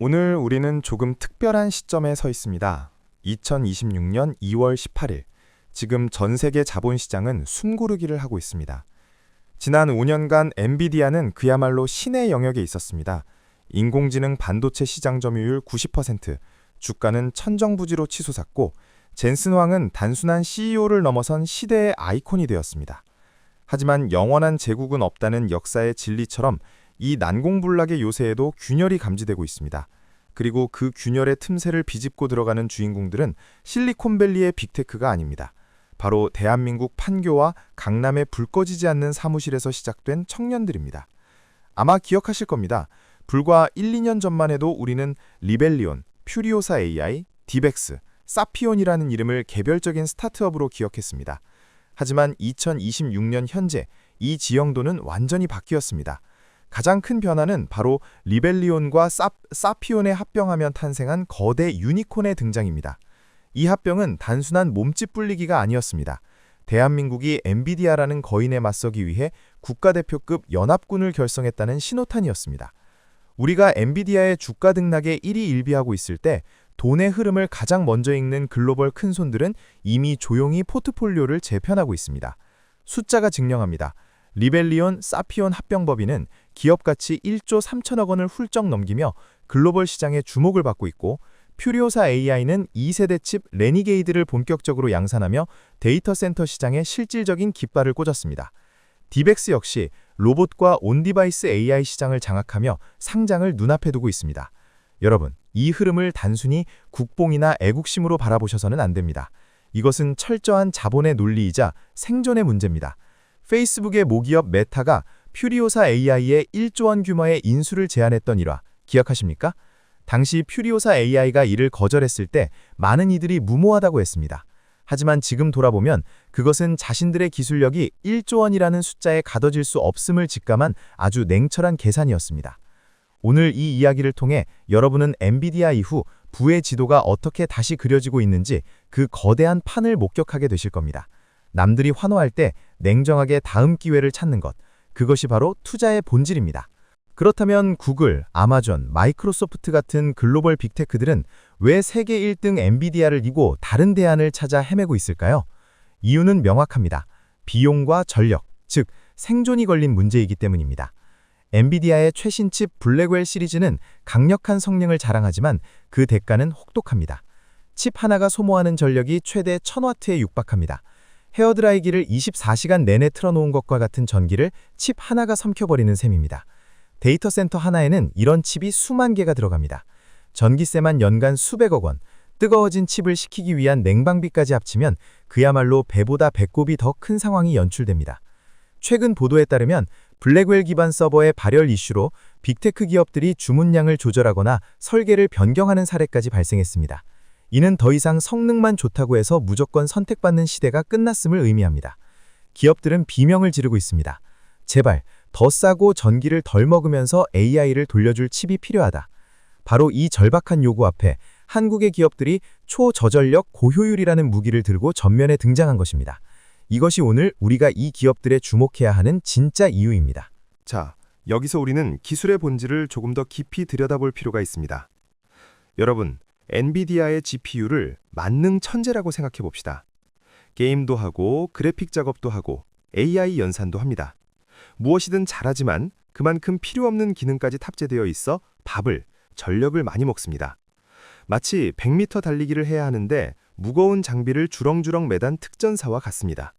오늘 우리는 조금 특별한 시점에 서 있습니다. 2026년 2월 18일, 지금 전 세계 자본시장은 숨고르기를 하고 있습니다. 지난 5년간 엔비디아는 그야말로 신의 영역에 있었습니다. 인공지능 반도체 시장 점유율 90%, 주가는 천정부지로 치솟았고 젠슨 황은 단순한 CEO를 넘어선 시대의 아이콘이 되었습니다. 하지만 영원한 제국은 없다는 역사의 진리처럼 이 난공불락의 요새에도 균열이 감지되고 있습니다. 그리고 그 균열의 틈새를 비집고 들어가는 주인공들은 실리콘밸리의 빅테크가 아닙니다. 바로 대한민국 판교와 강남의 불 꺼지지 않는 사무실에서 시작된 청년들입니다. 아마 기억하실 겁니다. 불과 1, 2년 전만 해도 우리는 리벨리온, 퓨리오사 AI, 디벡스, 사피온이라는 이름을 개별적인 스타트업으로 기억했습니다. 하지만 2026년 현재 이 지형도는 완전히 바뀌었습니다. 가장 큰 변화는 바로 리벨리온과 사피온의 합병하면 탄생한 거대 유니콘의 등장입니다. 이 합병은 단순한 몸집 불리기가 아니었습니다. 대한민국이 엔비디아라는 거인에 맞서기 위해 국가대표급 연합군을 결성했다는 신호탄이었습니다. 우리가 엔비디아의 주가 등락에 일희일비하고 있을 때 돈의 흐름을 가장 먼저 읽는 글로벌 큰손들은 이미 조용히 포트폴리오를 재편하고 있습니다. 숫자가 증명합니다. 리벨리온 사피온 합병법인은 기업가치 1조 3천억 원을 훌쩍 넘기며 글로벌 시장의 주목을 받고 있고, 퓨리오사 AI는 2세대 칩 레니게이드를 본격적으로 양산하며 데이터 센터 시장에 실질적인 깃발을 꽂았습니다. 디벡스 역시 로봇과 온디바이스 AI 시장을 장악하며 상장을 눈앞에 두고 있습니다. 여러분, 이 흐름을 단순히 국뽕이나 애국심으로 바라보셔서는 안 됩니다. 이것은 철저한 자본의 논리이자 생존의 문제입니다. 페이스북의 모기업 메타가 퓨리오사 AI에 1조 원 규모의 인수를 제안했던 일화 기억하십니까? 당시 퓨리오사 AI가 이를 거절했을 때 많은 이들이 무모하다고 했습니다. 하지만 지금 돌아보면 그것은 자신들의 기술력이 1조 원이라는 숫자에 가둬질 수 없음을 직감한 아주 냉철한 계산이었습니다. 오늘 이 이야기를 통해 여러분은 엔비디아 이후 부의 지도가 어떻게 다시 그려지고 있는지 그 거대한 판을 목격하게 되실 겁니다. 남들이 환호할 때 냉정하게 다음 기회를 찾는 것, 그것이 바로 투자의 본질입니다. 그렇다면 구글, 아마존, 마이크로소프트 같은 글로벌 빅테크들은 왜 세계 1등 엔비디아를 이고 다른 대안을 찾아 헤매고 있을까요? 이유는 명확합니다. 비용과 전력, 즉 생존이 걸린 문제이기 때문입니다. 엔비디아의 최신 칩 블랙웰 시리즈는 강력한 성능을 자랑하지만 그 대가는 혹독합니다. 칩 하나가 소모하는 전력이 최대 1000W에 육박합니다. 헤어드라이기를 24시간 내내 틀어놓은 것과 같은 전기를 칩 하나가 삼켜버리는 셈입니다. 데이터 센터 하나에는 이런 칩이 수만 개가 들어갑니다. 전기세만 연간 수백억 원, 뜨거워진 칩을 식히기 위한 냉방비까지 합치면 그야말로 배보다 배꼽이 더 큰 상황이 연출됩니다. 최근 보도에 따르면 블랙웰 기반 서버의 발열 이슈로 빅테크 기업들이 주문량을 조절하거나 설계를 변경하는 사례까지 발생했습니다. 이는 더 이상 성능만 좋다고 해서 무조건 선택받는 시대가 끝났음을 의미합니다. 기업들은 비명을 지르고 있습니다. 제발 더 싸고 전기를 덜 먹으면서 AI를 돌려줄 칩이 필요하다. 바로 이 절박한 요구 앞에 한국의 기업들이 초저전력 고효율이라는 무기를 들고 전면에 등장한 것입니다. 이것이 오늘 우리가 이 기업들에 주목해야 하는 진짜 이유입니다. 자, 여기서 우리는 기술의 본질을 조금 더 깊이 들여다볼 필요가 있습니다. 여러분, 엔비디아의 GPU를 만능 천재라고 생각해 봅시다. 게임도 하고 그래픽 작업도 하고 AI 연산도 합니다. 무엇이든 잘하지만 그만큼 필요 없는 기능까지 탑재되어 있어 밥을, 전력을 많이 먹습니다. 마치 100m 달리기를 해야 하는데 무거운 장비를 주렁주렁 매단 특전사와 같습니다.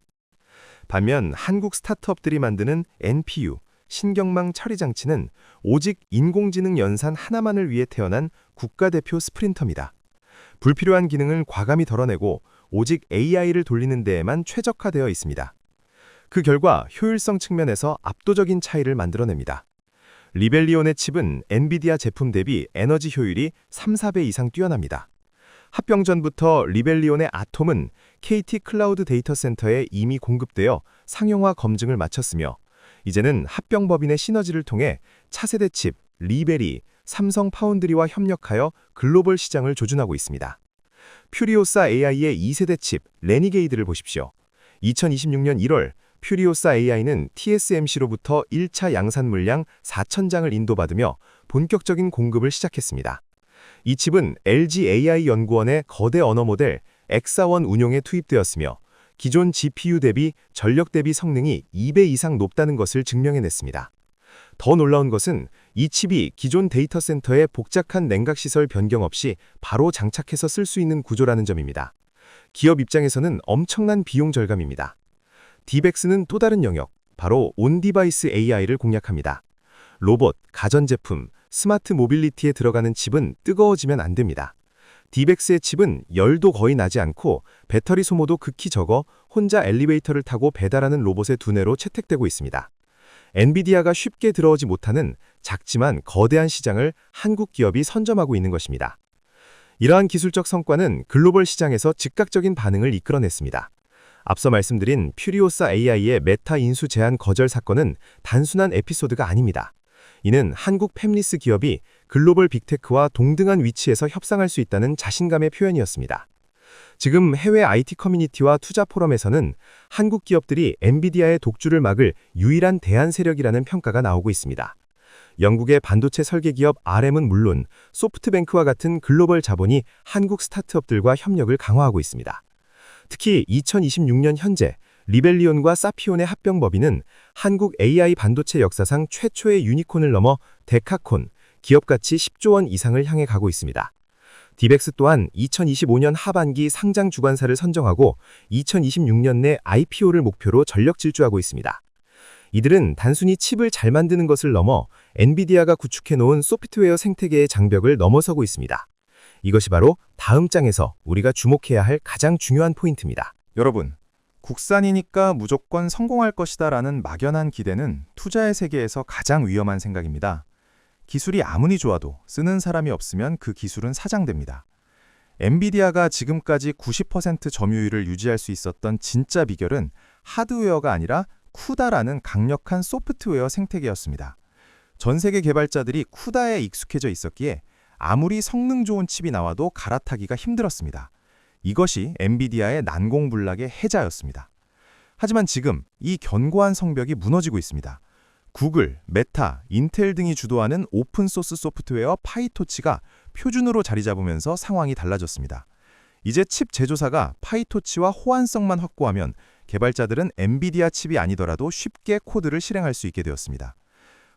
반면 한국 스타트업들이 만드는 NPU, 신경망 처리 장치는 오직 인공지능 연산 하나만을 위해 태어난 국가대표 스프린터입니다. 불필요한 기능을 과감히 덜어내고 오직 AI를 돌리는 데에만 최적화되어 있습니다. 그 결과 효율성 측면에서 압도적인 차이를 만들어냅니다. 리벨리온의 칩은 엔비디아 제품 대비 에너지 효율이 3, 4배 이상 뛰어납니다. 합병 전부터 리벨리온의 아톰은 KT 클라우드 데이터 센터에 이미 공급되어 상용화 검증을 마쳤으며 이제는 합병법인의 시너지를 통해 차세대 칩, 리벨이, 삼성 파운드리와 협력하여 글로벌 시장을 조준하고 있습니다. 퓨리오사 AI의 2세대 칩, 레니게이드를 보십시오. 2026년 1월 퓨리오사 AI는 TSMC로부터 1차 양산 물량 4,000장을 인도받으며 본격적인 공급을 시작했습니다. 이 칩은 LG AI 연구원의 거대 언어 모델 X4원 운용에 투입되었으며 기존 GPU 대비 전력 대비 성능이 2배 이상 높다는 것을 증명해냈습니다. 더 놀라운 것은 이 칩이 기존 데이터 센터의 복잡한 냉각시설 변경 없이 바로 장착해서 쓸 수 있는 구조라는 점입니다. 기업 입장에서는 엄청난 비용 절감입니다. 디벡스는 또 다른 영역, 바로 온디바이스 AI를 공략합니다. 로봇, 가전제품, 스마트 모빌리티에 들어가는 칩은 뜨거워지면 안 됩니다. 디벡스의 칩은 열도 거의 나지 않고 배터리 소모도 극히 적어 혼자 엘리베이터를 타고 배달하는 로봇의 두뇌로 채택되고 있습니다. 엔비디아가 쉽게 들어오지 못하는 작지만 거대한 시장을 한국 기업이 선점하고 있는 것입니다. 이러한 기술적 성과는 글로벌 시장에서 즉각적인 반응을 이끌어냈습니다. 앞서 말씀드린 퓨리오사 AI의 메타 인수 제한 거절 사건은 단순한 에피소드가 아닙니다. 이는 한국 팹리스 기업이 글로벌 빅테크와 동등한 위치에서 협상할 수 있다는 자신감의 표현이었습니다. 지금 해외 IT 커뮤니티와 투자 포럼에서는 한국 기업들이 엔비디아의 독주를 막을 유일한 대안 세력이라는 평가가 나오고 있습니다. 영국의 반도체 설계 기업 RM은 물론 소프트뱅크와 같은 글로벌 자본이 한국 스타트업들과 협력을 강화하고 있습니다. 특히 2026년 현재 리벨리온과 사피온의 합병 법인은 한국 AI 반도체 역사상 최초의 유니콘을 넘어 데카콘, 기업 가치 10조 원 이상을 향해 가고 있습니다. 디벡스 또한 2025년 하반기 상장 주관사를 선정하고 2026년 내 IPO를 목표로 전력 질주하고 있습니다. 이들은 단순히 칩을 잘 만드는 것을 넘어 엔비디아가 구축해놓은 소프트웨어 생태계의 장벽을 넘어서고 있습니다. 이것이 바로 다음 장에서 우리가 주목해야 할 가장 중요한 포인트입니다. 여러분, 국산이니까 무조건 성공할 것이다라는 막연한 기대는 투자의 세계에서 가장 위험한 생각입니다. 기술이 아무리 좋아도 쓰는 사람이 없으면 그 기술은 사장됩니다. 엔비디아가 지금까지 90% 점유율을 유지할 수 있었던 진짜 비결은 하드웨어가 아니라 쿠다라는 강력한 소프트웨어 생태계였습니다. 전 세계 개발자들이 쿠다에 익숙해져 있었기에 아무리 성능 좋은 칩이 나와도 갈아타기가 힘들었습니다. 이것이 엔비디아의 난공불락의 해자였습니다. 하지만 지금 이 견고한 성벽이 무너지고 있습니다. 구글, 메타, 인텔 등이 주도하는 오픈소스 소프트웨어 파이토치가 표준으로 자리 잡으면서 상황이 달라졌습니다. 이제 칩 제조사가 파이토치와 호환성만 확보하면 개발자들은 엔비디아 칩이 아니더라도 쉽게 코드를 실행할 수 있게 되었습니다.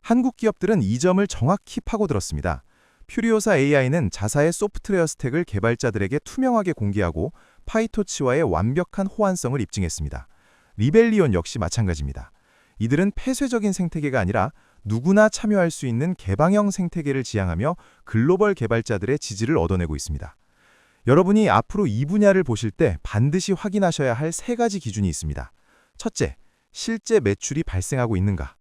한국 기업들은 이 점을 정확히 파고들었습니다. 퓨리오사 AI는 자사의 소프트웨어 스택을 개발자들에게 투명하게 공개하고 파이토치와의 완벽한 호환성을 입증했습니다. 리벨리온 역시 마찬가지입니다. 이들은 폐쇄적인 생태계가 아니라 누구나 참여할 수 있는 개방형 생태계를 지향하며 글로벌 개발자들의 지지를 얻어내고 있습니다. 여러분이 앞으로 이 분야를 보실 때 반드시 확인하셔야 할 3가지 기준이 있습니다. 첫째, 실제 매출이 발생하고 있는가?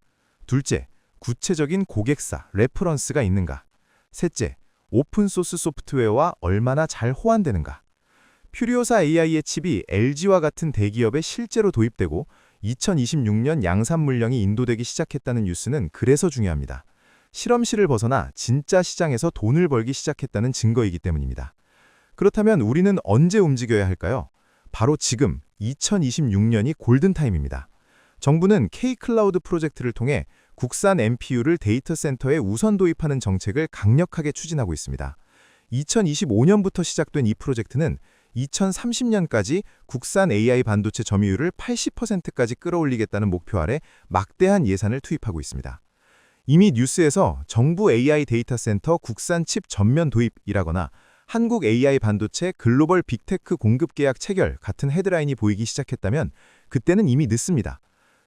둘째, 구체적인 고객사, 레퍼런스가 있는가? 셋째, 오픈소스 소프트웨어와 얼마나 잘 호환되는가? 퓨리오사 AI의 칩이 LG와 같은 대기업에 실제로 도입되고 2026년 양산 물량이 인도되기 시작했다는 뉴스는 그래서 중요합니다. 실험실을 벗어나 진짜 시장에서 돈을 벌기 시작했다는 증거이기 때문입니다. 그렇다면 우리는 언제 움직여야 할까요? 바로 지금 2026년이 골든타임입니다. 정부는 K-클라우드 프로젝트를 통해 국산 NPU를 데이터 센터에 우선 도입하는 정책을 강력하게 추진하고 있습니다. 2025년부터 시작된 이 프로젝트는 2030년까지 국산 AI 반도체 점유율을 80%까지 끌어올리겠다는 목표 아래 막대한 예산을 투입하고 있습니다. 이미 뉴스에서 정부 AI 데이터 센터 국산 칩 전면 도입이라거나 한국 AI 반도체 글로벌 빅테크 공급 계약 체결 같은 헤드라인이 보이기 시작했다면 그때는 이미 늦습니다.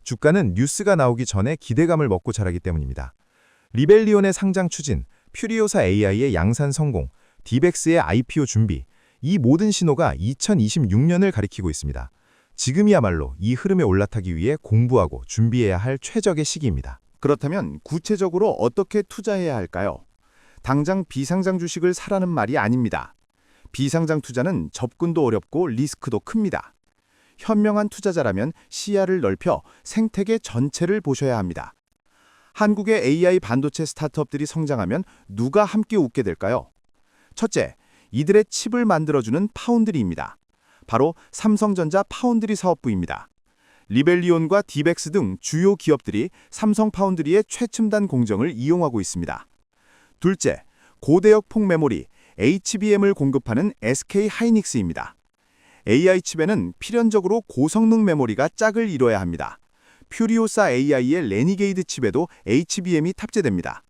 주가는 뉴스가 나오기 전에 기대감을 먹고 자라기 때문입니다. 리벨리온의 상장 추진, 퓨리오사 AI의 양산 성공, 디벡스의 IPO 준비, 이 모든 신호가 2026년을 가리키고 있습니다. 지금이야말로 이 흐름에 올라타기 위해 공부하고 준비해야 할 최적의 시기입니다. 그렇다면 구체적으로 어떻게 투자해야 할까요? 당장 비상장 주식을 사라는 말이 아닙니다. 비상장 투자는 접근도 어렵고 리스크도 큽니다. 현명한 투자자라면 시야를 넓혀 생태계 전체를 보셔야 합니다. 한국의 AI 반도체 스타트업들이 성장하면 누가 함께 웃게 될까요? 첫째, 이들의 칩을 만들어주는 파운드리입니다. 바로 삼성전자 파운드리 사업부입니다. 리벨리온과 디벡스 등 주요 기업들이 삼성 파운드리의 최첨단 공정을 이용하고 있습니다. 둘째, 고대역 폭 메모리 HBM을 공급하는 SK 하이닉스입니다. AI 칩에는 필연적으로 고성능 메모리가 짝을 이뤄야 합니다. 퓨리오사 AI의 레니게이드 칩에도 HBM이 탑재됩니다.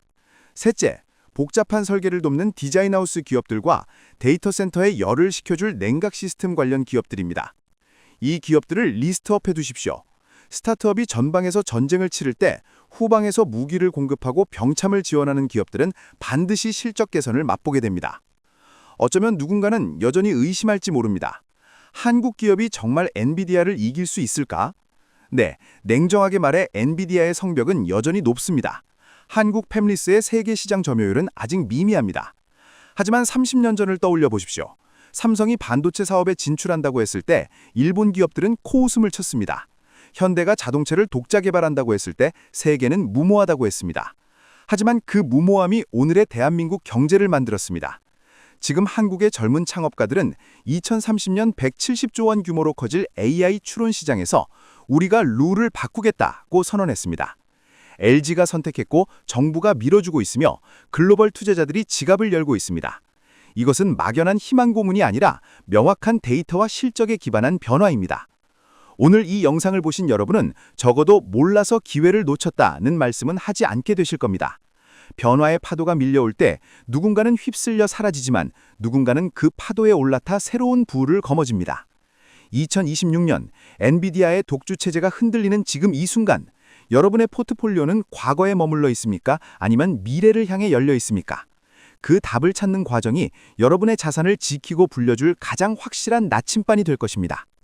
셋째, 복잡한 설계를 돕는 디자인하우스 기업들과 데이터 센터에 열을 식혀줄 냉각 시스템 관련 기업들입니다. 이 기업들을 리스트업해 두십시오. 스타트업이 전방에서 전쟁을 치를 때 후방에서 무기를 공급하고 병참을 지원하는 기업들은 반드시 실적 개선을 맛보게 됩니다. 어쩌면 누군가는 여전히 의심할지 모릅니다. 한국 기업이 정말 엔비디아를 이길 수 있을까? 네, 냉정하게 말해 엔비디아의 성벽은 여전히 높습니다. 한국 팹리스의 세계 시장 점유율은 아직 미미합니다. 하지만 30년 전을 떠올려 보십시오. 삼성이 반도체 사업에 진출한다고 했을 때 일본 기업들은 코웃음을 쳤습니다. 현대가 자동차를 독자 개발한다고 했을 때 세계는 무모하다고 했습니다. 하지만 그 무모함이 오늘의 대한민국 경제를 만들었습니다. 지금 한국의 젊은 창업가들은 2030년 170조 원 규모로 커질 AI 추론 시장에서 우리가 룰을 바꾸겠다고 선언했습니다. LG가 선택했고 정부가 밀어주고 있으며 글로벌 투자자들이 지갑을 열고 있습니다. 이것은 막연한 희망 고문이 아니라 명확한 데이터와 실적에 기반한 변화입니다. 오늘 이 영상을 보신 여러분은 적어도 몰라서 기회를 놓쳤다는 말씀은 하지 않게 되실 겁니다. 변화의 파도가 밀려올 때 누군가는 휩쓸려 사라지지만 누군가는 그 파도에 올라타 새로운 부를 거머쥡니다. 2026년 엔비디아의 독주 체제가 흔들리는 지금 이 순간, 여러분의 포트폴리오는 과거에 머물러 있습니까? 아니면 미래를 향해 열려 있습니까? 그 답을 찾는 과정이 여러분의 자산을 지키고 불려줄 가장 확실한 나침반이 될 것입니다.